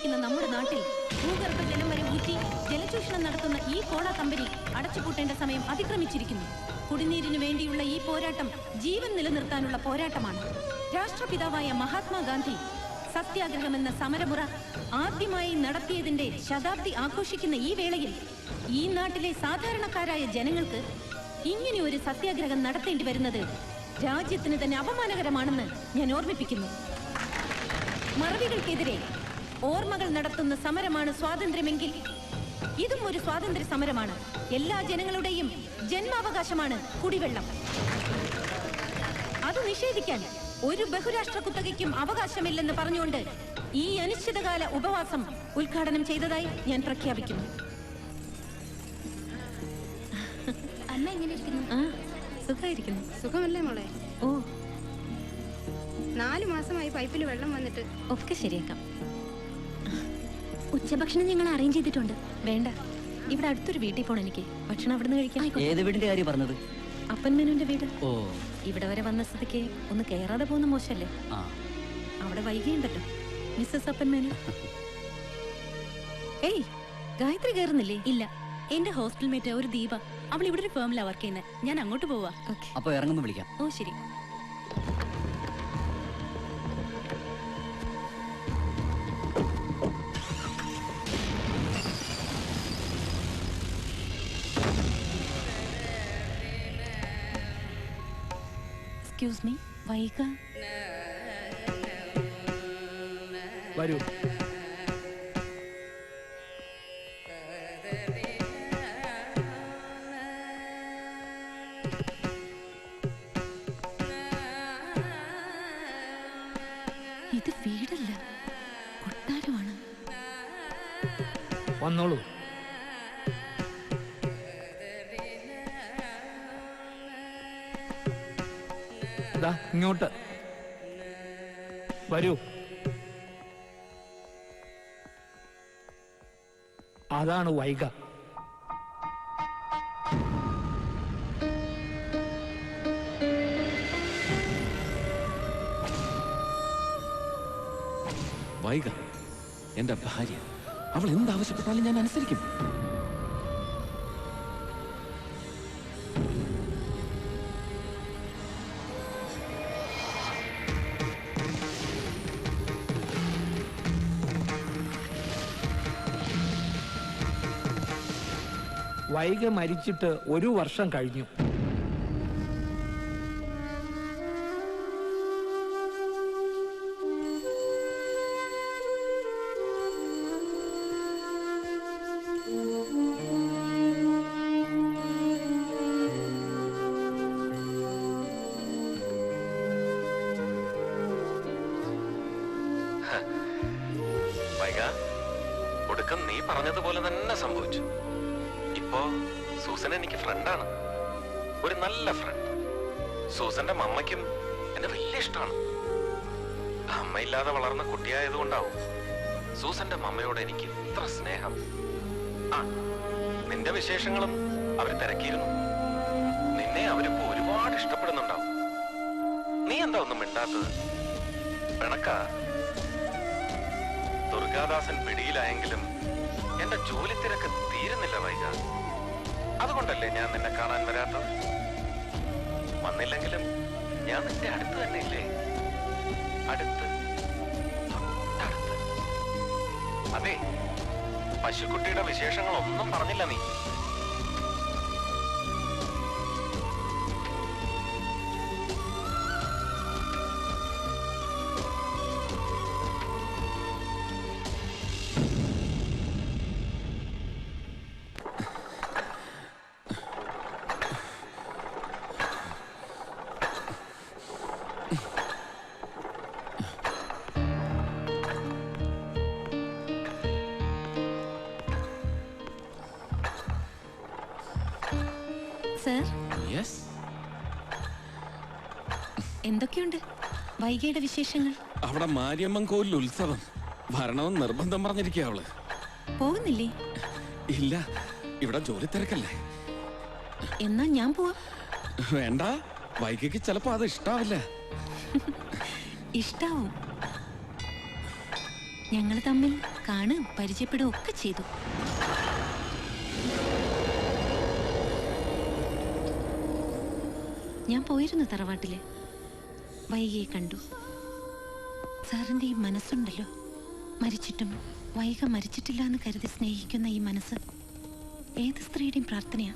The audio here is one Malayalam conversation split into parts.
ജീവിക്കുന്ന നമ്മുടെ നാട്ടിൽ ഭൂഗർഭ ജലം വരെ ഊറ്റി ജലചൂഷണം നടത്തുന്ന ഈ കോള കമ്പനി അടച്ചുപൂട്ടേണ്ട സമയം അതിക്രമിച്ചിരിക്കുന്നു. കുടിനീരിനു വേണ്ടിയുള്ള ഈ പോരാട്ടം ജീവൻ നിലനിർത്താനുള്ള പോരാട്ടമാണ്. രാഷ്ട്രപിതാവായ മഹാത്മാഗാന്ധി സത്യാഗ്രഹമെന്ന സമരമുറ ആദ്യമായി നടത്തിയതിന്റെ ശതാബ്ദി ആഘോഷിക്കുന്ന ഈ വേളയിൽ ഈ നാട്ടിലെ സാധാരണക്കാരായ ജനങ്ങൾക്ക് ഇങ്ങനെ ഒരു സത്യാഗ്രഹം നടത്തേണ്ടി വരുന്നത് രാജ്യത്തിന് തന്നെ അപമാനകരമാണെന്ന് ഞാൻ ഓർമ്മിപ്പിക്കുന്നു. മറവികൾക്കെതിരെ ഓർമ്മകൾ നടത്തുന്ന സമരമാണ് സ്വാതന്ത്ര്യമെങ്കിൽ ഇതും ഒരു സ്വാതന്ത്ര്യ സമരമാണ്. എല്ലാ ജനങ്ങളുടെയും ജന്മാവകാശമാണ് കുടിവെള്ളം. അത് നിഷേധിക്കാൻ ഒരു ബഹുരാഷ്ട്ര കുത്തകയ്ക്കും അവകാശമില്ലെന്ന് പറഞ്ഞുകൊണ്ട് ഈ അനിശ്ചിതകാല ഉപവാസം ഉദ്ഘാടനം ചെയ്തതായി ഞാൻ പ്രഖ്യാപിക്കുന്നു. അമ്മ എങ്ങനെ ഇരിക്കുന്നു? സുഖമായിരിക്കുന്നു. സുഖമല്ലേ മോളെ? ഓ, 4 മാസമായി പൈപ്പിൽ വെള്ളം വന്നിട്ട്. ഒക്കെ ശരിയാക്കാം. ഉച്ചഭക്ഷണം ഞങ്ങൾ അറേഞ്ച് ചെയ്തിട്ടുണ്ട്. വേണ്ട, ഇവിടെ അടുത്തൊരു വീട്ടിൽ പോണം എനിക്ക്. ഭക്ഷണം അവിടെ നിന്ന് കഴിക്കാം. ഏത് വീടിന്റെ കാര്യം പറഞ്ഞത്? അപ്പൻ മേനുവിന്റെ വീട്. ഓ, ഇവിടെ വരെ വന്ന സ്ഥിതിക്ക് ഒന്ന് കയറാതെ പോകുന്ന മോശല്ലേ? അവിടെ വൈകിയുണ്ടല്ലോ മിസ്സസ് അപ്പൻ മേനു. ഏയ്, ഗായത്രി കയറുന്നില്ലേ? ഇല്ല, എന്റെ ഹോസ്റ്റൽ മേറ്റ് ഒരു ദീപ, അവൾ ഇവിടെ ഒരു ഫേമിലാണ് വർക്ക് ചെയ്യുന്നത്. ഞാൻ അങ്ങോട്ട് പോവാ. അപ്പൊ ഇറങ്ങുമ്പോ വിളിക്കാം. ഓ ശരി. എക്സ്ക്യൂസ് മീ, വൈക വരൂ. ഇത് വീടല്ല, കൊട്ടാരമാണ്. വന്നോളൂ. ഇങ്ങോട്ട് വരൂ. അതാണ് വൈഗ. വൈഗ എന്റെ ഭാര്യ. അവൾ എന്താവശ്യപ്പെട്ടാലും ഞാൻ അനുസരിക്കും. വൈഗ മരിച്ചിട്ട് 1 വർഷം കഴിഞ്ഞു. വൈഗ, ഒടുക്കം നീ പറഞ്ഞതുപോലെ തന്നെ സംഭവിച്ചു. ഇപ്പോ സൂസൻ എനിക്ക് ഫ്രണ്ടാണ്, ഒരു നല്ല ഫ്രണ്ട്. സൂസന്റെ മമ്മയ്ക്കും എന്നെ വലിയ ഇഷ്ടമാണ്. അമ്മയില്ലാതെ വളർന്ന കുട്ടിയായതുകൊണ്ടാവും സൂസന്റെ മമ്മയോട് എനിക്ക് ഇത്ര സ്നേഹം. ആ, നിന്റെ വിശേഷങ്ങളും അവർ തിരക്കിയിരുന്നു. നിന്നെ അവരിപ്പോ ഒരുപാട് ഇഷ്ടപ്പെടുന്നുണ്ടാവും. നീ എന്താ ഒന്നും മിണ്ടാത്തത്? പിണക്ക? ദുർഗാദാസൻ പിടിയിലായെങ്കിലും എന്റെ ജോലി തിരക്ക് തീരുന്നില്ല വൈക. അതുകൊണ്ടല്ലേ ഞാൻ നിന്നെ കാണാൻ വരാത്തത്. വന്നില്ലെങ്കിലും ഞാൻ നിന്റെ അടുത്ത് തന്നെ ഇല്ലേ? അടുത്ത്. അതെ, പശുക്കുട്ടിയുടെ വിശേഷങ്ങളൊന്നും പറഞ്ഞില്ല നീ. സർ, എന്തൊക്കെയുണ്ട് വൈകിയുടെ വിശേഷങ്ങൾ? അവിടെ മാരിയമ്മൻ കോവിൽ ഉത്സവം വരണമെന്ന് നിർബന്ധം പറഞ്ഞിരിക്കുക അവള്. പോകുന്നില്ലേ? ഇല്ല, ഇവിടെ ജോലി തിരക്കല്ലേ. എന്നാ ഞാൻ പോവാം. വേണ്ട, വൈകിക്ക് ചിലപ്പോ അത് ഇഷ്ടാവില്ല. ഇഷ്ടാവും. ഞങ്ങൾ തമ്മിൽ കാണുകയും പരിചയപ്പെടുകയും ഒക്കെ ചെയ്തു. ഞാൻ പോയിരുന്നു തറവാട്ടില്. വൈകിയെ കണ്ടു. സാറിന്റെ ഈ മനസ്സുണ്ടല്ലോ, മരിച്ചിട്ടും വൈക മരിച്ചിട്ടില്ല എന്ന് കരുതി സ്നേഹിക്കുന്ന ഈ മനസ്സ് ഏത് സ്ത്രീയുടെയും പ്രാർത്ഥനയാ.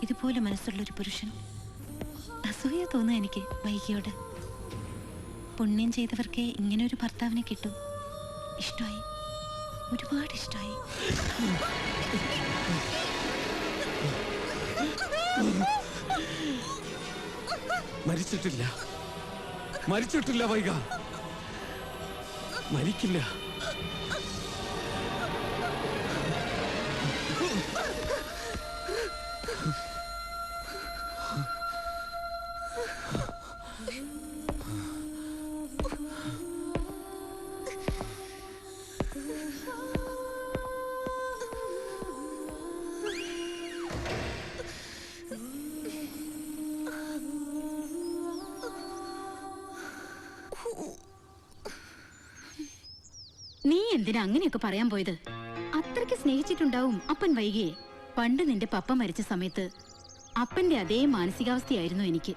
ഇതുപോലെ മനസ്സുള്ളൊരു പുരുഷൻ. അസൂയ തോന്നുക എനിക്ക് വൈകിയോട്. പുണ്യം ചെയ്തവർക്കേ ഇങ്ങനെ ഒരു ഭർത്താവിനെ കിട്ടൂ. ഇഷ്ടമായി, ഒരുപാട് ഇഷ്ടമായി. മരിച്ചിട്ടില്ല, മരിച്ചിട്ടില്ല വൈക, മരിക്കില്ല. നീ എന്തിനാ അങ്ങനെയൊക്കെ പറയാൻ പോയത്? അത്രയ്ക്ക് സ്നേഹിച്ചിട്ടുണ്ടാവും അപ്പൻ വൈകിയെ. പണ്ട് നിന്റെ പപ്പ മരിച്ച സമയത്ത് അപ്പന്റെ അതേ മാനസികാവസ്ഥയായിരുന്നു എനിക്ക്.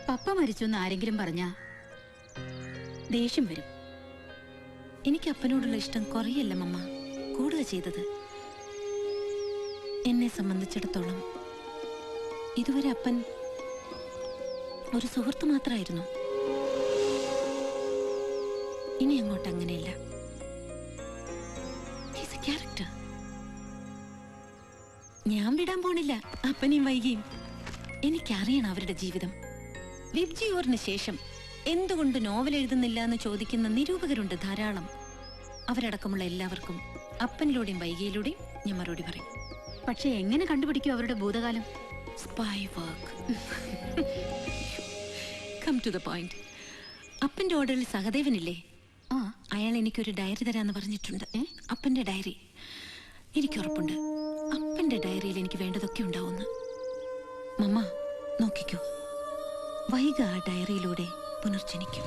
പപ്പ മരിച്ചു എന്ന് ആരെങ്കിലും പറഞ്ഞാ ദേഷ്യം വരും. എനിക്ക് അപ്പനോടുള്ള ഇഷ്ടം കുറയല്ല മമ്മ, കൂടുക ചെയ്തത്. എന്നെ സംബന്ധിച്ചിടത്തോളം ഇതുവരെ അപ്പൻ ഒരു സുഹൃത്ത് മാത്രമായിരുന്നു. ഇനി അങ്ങോട്ട് അങ്ങനെയല്ല. ക്യാരക്ടർ ഞാൻ വിടാൻ പോണില്ല അപ്പനെയും വൈകിയും. എനിക്കറിയണം അവരുടെ ജീവിതം. വിബ്ജിയോറിന് ശേഷം എന്തുകൊണ്ട് നോവൽ എഴുതുന്നില്ല എന്ന് ചോദിക്കുന്ന നിരൂപകരുണ്ട് ധാരാളം. അവരടക്കമുള്ള എല്ലാവർക്കും അപ്പനിലൂടെയും വൈകിയിലൂടെയും ഞാൻ മറുപടി പറയും. പക്ഷെ എങ്ങനെ കണ്ടുപിടിക്കും അവരുടെ ഭൂതകാലം? Spy work. Come to the point. അപ്പന്റെ ഓർഡറിൽ സഹദേവനില്ലേ, അയാൾ എനിക്കൊരു ഡയറി തരാന്ന് പറഞ്ഞിട്ടുണ്ട്. അപ്പന്റെ ഡയറി. എനിക്ക് ഉറപ്പുണ്ട് അപ്പന്റെ ഡയറിയിൽ എനിക്ക് വേണ്ടതൊക്കെ ഉണ്ടാവുമെന്ന്. മമ്മ നോക്കിക്കോ, വൈക ആ ഡയറിയിലൂടെ പുനർജനിക്കും.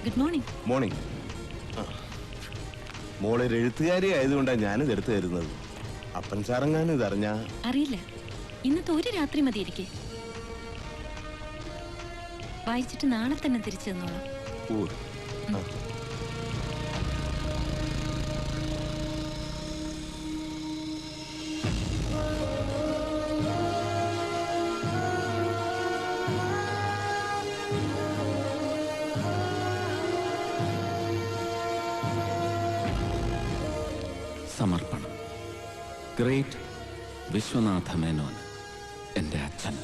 Good morning. മോർണിംഗ്. മോളൊരു എഴുത്തുകാരി ആയതുകൊണ്ടാണ് ഞാനിത് എടുത്തു തരുന്നത്. അപ്പൻ സാറങ്ങാനും ഇതറിഞ്ഞാ അറിയില്ല. ഇന്നത്തെ ഒരു രാത്രി മതി എനിക്ക്. വായിച്ചിട്ട് നാളെ തന്നെ തിരിച്ചു തന്നോളാം. സമർപ്പണം. ഗ്രേറ്റ് വിശ്വനാഥ മേനോൻ, എൻ്റെ അച്ഛൻ.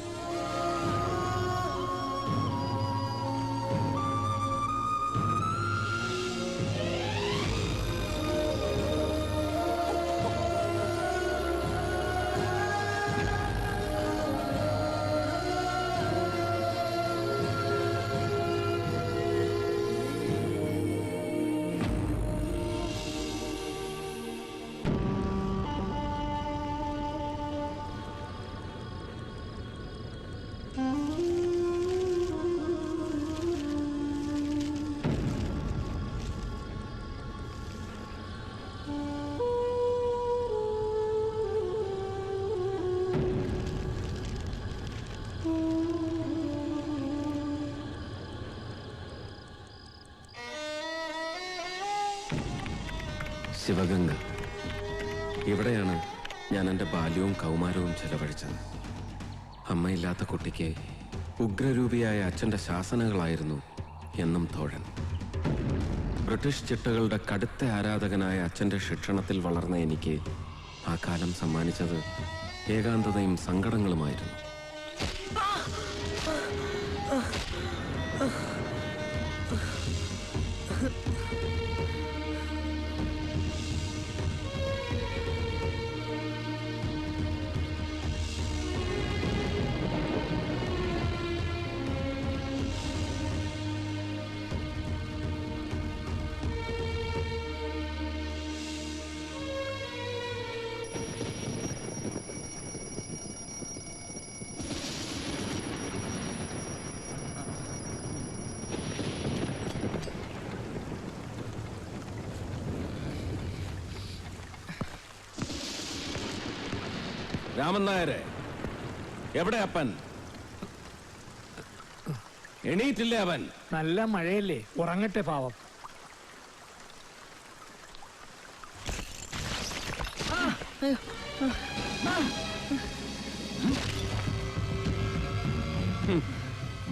ശിവഗംഗ. ഇവിടെയാണ് ഞാൻ എൻ്റെ ബാല്യവും കൗമാരവും ചെലവഴിച്ചത്. അമ്മയില്ലാത്ത കുട്ടിക്ക് ഉഗ്രരൂപിയായ അച്ഛൻ്റെ ശാസനകളായിരുന്നു എന്നും തോഴൻ. ബ്രിട്ടീഷ് ചിട്ടകളുടെ കടുത്ത ആരാധകനായ അച്ഛൻ്റെ ശിക്ഷണത്തിൽ വളർന്ന എനിക്ക് ആ കാലം സമ്മാനിച്ചത് ഏകാന്തതയും സങ്കടങ്ങളുമായിരുന്നു. രാമൻ നായരെ, എവിടെ അപ്പൻ? എണീറ്റില്ലേ അവൻ? നല്ല മഴയല്ലേ, ഉറങ്ങട്ടെ പാവം.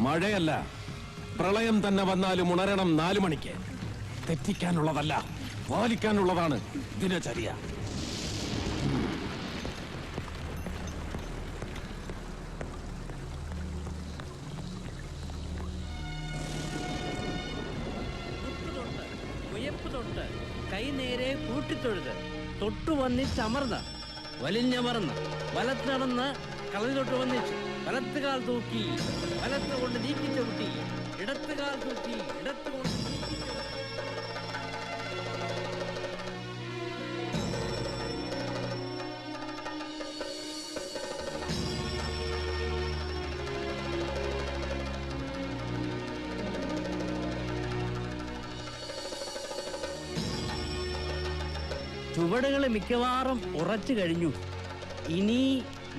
മഴയല്ല, പ്രളയം തന്നെ വന്നാലും ഉണരണം 4 മണിക്ക്. തെറ്റിക്കാനുള്ളതല്ല, പാലിക്കാനുള്ളതാണ് ദിനചര്യ. തൊട്ട് കൈ നേരെ കൂട്ടിത്തൊഴുത്, തൊട്ടു വന്നിച്ചമർന്ന് വലിഞ്ഞമർന്ന് വലത്ത് നടന്ന് കളരി തൊട്ട് വന്നിച്ചു, വലത്തുകാൽ തൂക്കി വലത്ത് കൊണ്ട് നീക്കി ചവിട്ടി, ഇടത്തുകാൽ തൂക്കി ഇടത്ത് കൊണ്ട് നീക്കി ചവിട്ടി. ചുവടുകൾ മിക്കവാറും ഉറച്ചു കഴിഞ്ഞു. ഇനി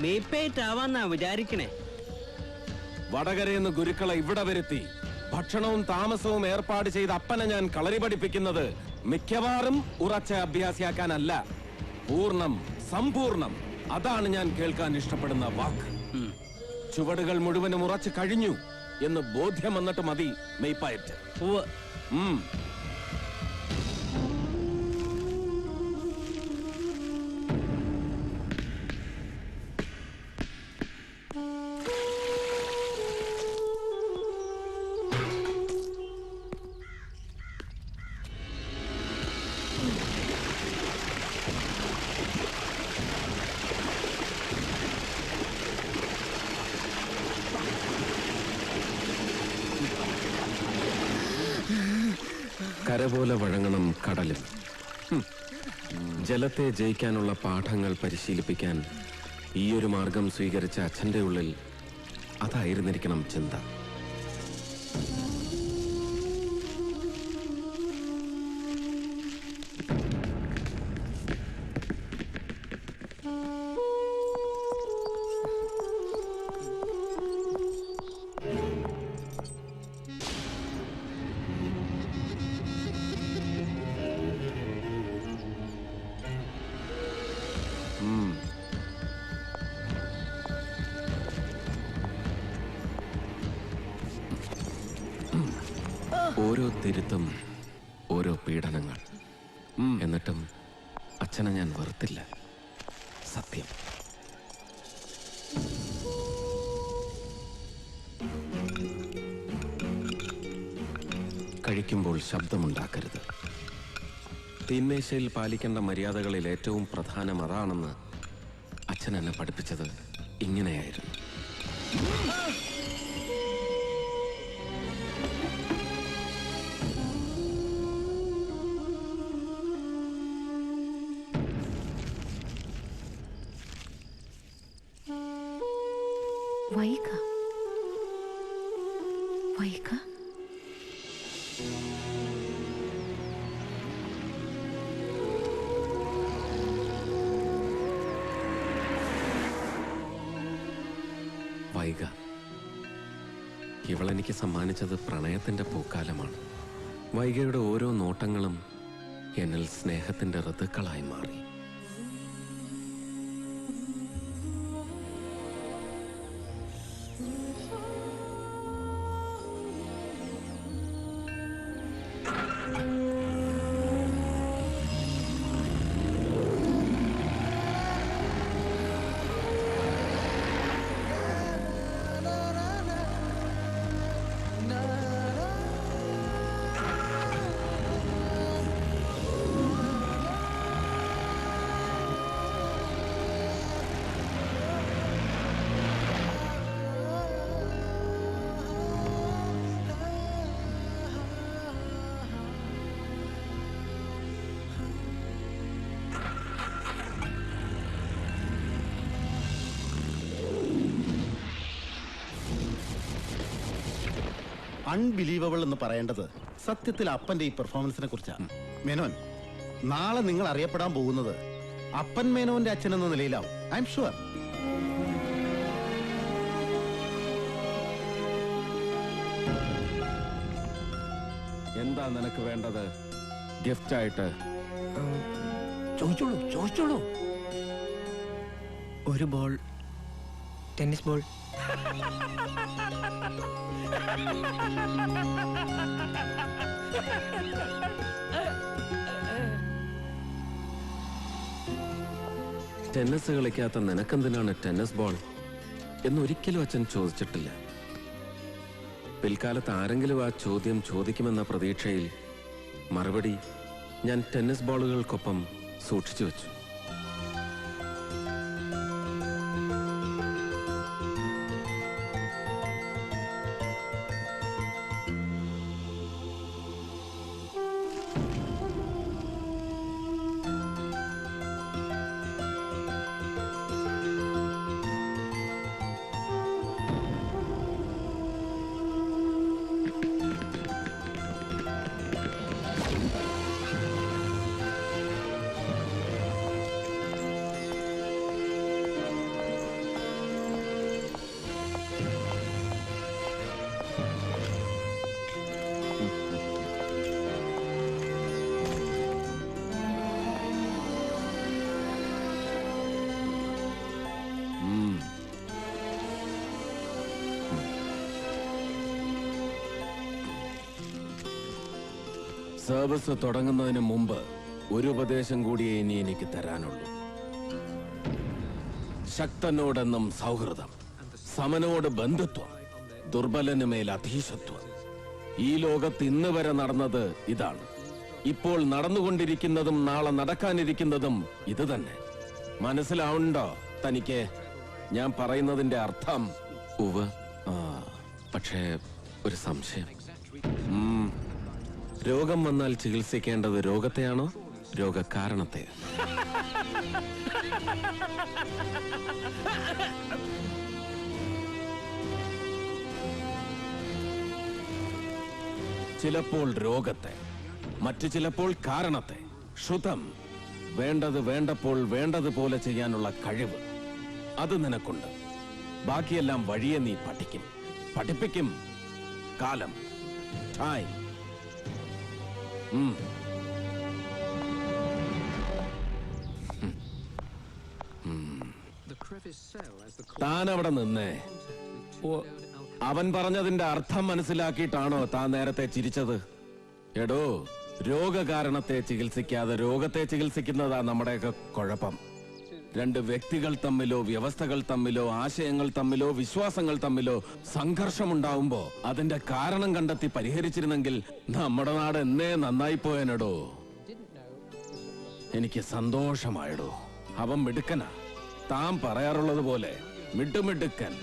മേപ്പേറ്റാവാന്നാ വിചാരിക്കണേ. വടകരയെന്ന് ഗുരുക്കളെ ഇവിടെ വരുത്തി ഭക്ഷണവും താമസവും ഏർപ്പാട് ചെയ്ത് അപ്പനെ ഞാൻ കളരി പഠിപ്പിക്കുന്നത് മിക്കവാറും ഉറച്ച അഭ്യാസിയാക്കാനല്ല, പൂർണ്ണം സമ്പൂർണം. അതാണ് ഞാൻ കേൾക്കാൻ ഇഷ്ടപ്പെടുന്ന വാക്ക്. ചുവടുകൾ മുഴുവനും ഉറച്ചു കഴിഞ്ഞു എന്ന് ബോധ്യം വന്നിട്ട് മതി മെയ്പ്പയറ്റ്. കര പോലെ വഴങ്ങണം കടലും. ജലത്തെ ജയിക്കാനുള്ള പാഠങ്ങൾ പരിശീലിപ്പിക്കാൻ ഈയൊരു മാർഗം സ്വീകരിച്ച അച്ഛൻ്റെ ഉള്ളിൽ അതായിരുന്നിരിക്കണം ചിന്ത. ഓരോ തിരുത്തും ഓരോ പീഡനങ്ങൾ. എന്നിട്ടും അച്ഛനെ ഞാൻ വെറുത്തില്ല. സത്യം. കഴിക്കുമ്പോൾ ശബ്ദമുണ്ടാക്കരുത്. തീന്മേശയിൽ പാലിക്കേണ്ട മര്യാദകളിൽ ഏറ്റവും പ്രധാനം അതാണെന്ന് അച്ഛൻ എന്നെ പഠിപ്പിച്ചത് ഇങ്ങനെയായിരുന്നു. വൈക വൈക വൈക ഇവളെനിക്ക് സമ്മാനിച്ചത് പ്രണയത്തിന്റെ പൂക്കാലമാണ്. വൈകയുടെ ഓരോ നോട്ടങ്ങളും എന്നിൽ സ്നേഹത്തിന്റെ ഋതുക്കളായി മാറി. അൺബിലീവബിൾ എന്ന് പറയേണ്ടത് സത്യത്തിൽ അപ്പന്റെ ഈ പെർഫോമൻസിനെ കുറിച്ചാണ്. മേനോൻ, നാളെ നിങ്ങൾ അറിയപ്പെടാൻ പോകുന്നത് അപ്പൻ മേനോന്റെ അച്ഛൻ എന്ന നിലയിലാവും. I am sure. എന്താ നിനക്ക് വേണ്ടത് ഗിഫ്റ്റ് ആയിട്ട്? ചോദിച്ചോളൂ ചോദിച്ചോളൂ. ഒരു ബോൾ, ടെന്നീസ് ബോൾ. ടെന്നീസ് കളിക്കാത്ത നിനക്കെന്തിനാണ് ടെന്നീസ് ബോൾ എന്നൊരിക്കലും അച്ഛൻ ചോദിച്ചിട്ടില്ല. പിൽക്കാലത്ത് ആരെങ്കിലും ആ ചോദ്യം ചോദിക്കുമെന്ന പ്രതീക്ഷയിൽ മറുപടി ഞാൻ ടെന്നീസ് ബോളുകൾക്കൊപ്പം സൂക്ഷിച്ചു വെച്ചു. സർവീസ് തുടങ്ങുന്നതിന് മുമ്പ് ഒരു ഉപദേശം കൂടിയേ ഇനി എനിക്ക് തരാനുള്ളൂ. ശക്തനോടെന്നും സൗഹൃദം, സമനോട് ബന്ധുത്വം, ദുർബലന് മേൽ അധീശത്വം. ഈ ലോകത്ത് ഇന്ന് വരെ നടന്നത് ഇതാണ്. ഇപ്പോൾ നടന്നുകൊണ്ടിരിക്കുന്നതും നാളെ നടക്കാനിരിക്കുന്നതും ഇത് തന്നെ. മനസ്സിലാവുന്നുണ്ടോ തനിക്ക് ഞാൻ പറയുന്നതിന്റെ അർത്ഥം? ഉവ്വ്. പക്ഷേ ഒരു സംശയം. രോഗം വന്നാൽ ചികിത്സിക്കേണ്ടത് രോഗത്തെയാണോ രോഗകാരണത്തെ? ചിലപ്പോൾ രോഗത്തെ, മറ്റു ചിലപ്പോൾ കാരണത്തെ. ശ്രുതം വേണ്ടത് വേണ്ടപ്പോൾ വേണ്ടതുപോലെ ചെയ്യാനുള്ള കഴിവ് അത് നിനക്കുണ്ട്. ബാക്കിയെല്ലാം വഴിയെ നീ പഠിക്കും, പഠിപ്പിക്കും. കാലം, ടൈം. താൻ അവിടെ നിന്നേ. അവൻ പറഞ്ഞതിന്റെ അർത്ഥം മനസ്സിലാക്കിയിട്ടാണോ താൻ നേരത്തെ ചിരിച്ചത്? എടോ, രോഗകാരണത്തെ ചികിത്സിക്കാതെ രോഗത്തെ ചികിത്സിക്കുന്നതാ നമ്മുടെയൊക്കെ കുഴപ്പം. രണ്ട് വ്യക്തികൾ തമ്മിലോ വ്യവസ്ഥകൾ തമ്മിലോ ആശയങ്ങൾ തമ്മിലോ വിശ്വാസങ്ങൾ തമ്മിലോ സംഘർഷമുണ്ടാവുമ്പോ അതിന്റെ കാരണം കണ്ടെത്തി പരിഹരിച്ചിരുന്നെങ്കിൽ നമ്മുടെ നാട് എന്നേ നന്നായിപ്പോയനടോ. എനിക്ക് സന്തോഷമായടോ. അവൻ മിടുക്കനാ, താൻ പറയാറുള്ളത് പോലെ മിടുമിടുക്കൻ.